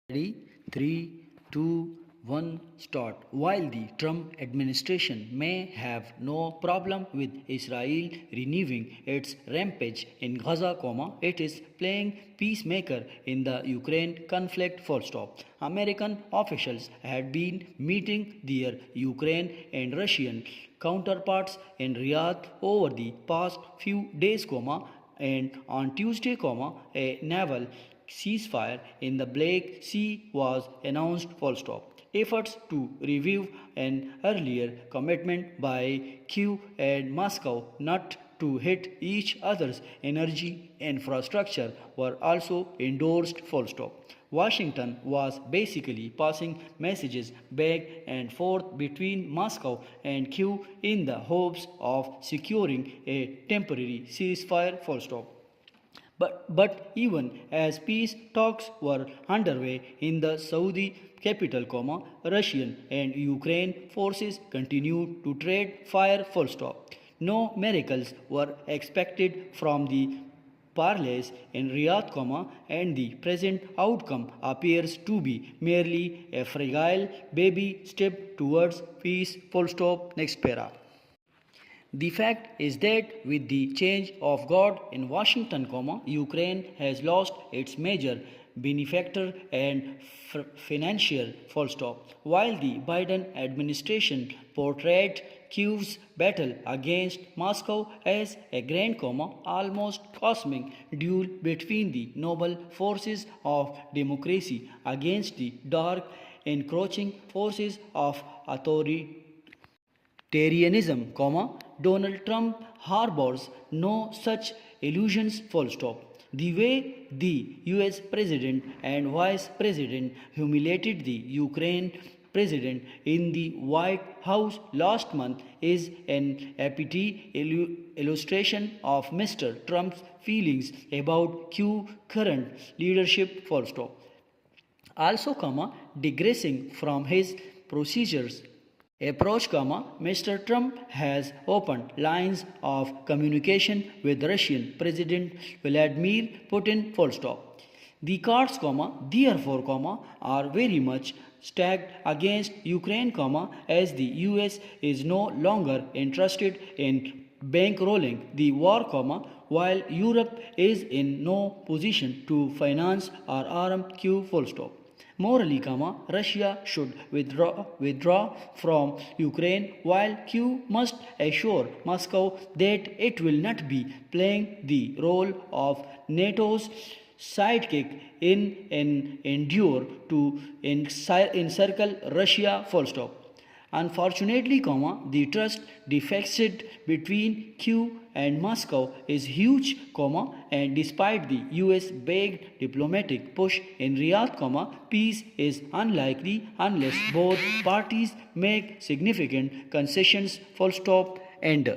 Ready? 3, 2, 1, start. While the Trump administration may have no problem with Israel renewing its rampage in Gaza, it is playing peacemaker in the Ukraine conflict full stop. American officials had been meeting their Ukraine and Russian counterparts in Riyadh over the past few days, and on Tuesday, a naval ceasefire in the Black Sea was announced full stop. Efforts to review an earlier commitment by Kyiv and Moscow not to hit each other's energy infrastructure were also endorsed full stop. Washington was basically passing messages back and forth between Moscow and Kyiv in the hopes of securing a temporary ceasefire full stop. But even as peace talks were underway in the Saudi capital, Russian and Ukraine forces continued to trade fire full stop. No miracles were expected from the parleys in Riyadh, and the present outcome appears to be merely a fragile baby step towards peace full stop. Next para. The fact is that with the change of guard in Washington, Ukraine has lost its major benefactor and financier full stop. While the Biden administration portrayed Kyiv's battle against Moscow as a grand, almost cosmic duel between the noble forces of democracy against the dark, encroaching forces of authoritarianism, Donald Trump harbors no such illusions full stop. The way the US President and Vice President humiliated the Ukraine President in the White House last month is an epitome illustration of Mr. Trump's feelings about Q current leadership full stop. Also, digressing from his procedures approach, Mr. Trump has opened lines of communication with Russian President Vladimir Putin full stop. The cards, therefore, are very much stacked against Ukraine, as the US is no longer interested in bankrolling the war, while Europe is in no position to finance or arm Q full stop. Morally, Russia should withdraw from Ukraine, while Kyiv must assure Moscow that it will not be playing the role of NATO's sidekick in an endeavor to encircle Russia full stop. Unfortunately, the trust deficit between Kyiv and Moscow is huge, and despite the US-backed diplomatic push in Riyadh, peace is unlikely unless both parties make significant concessions full stop. End.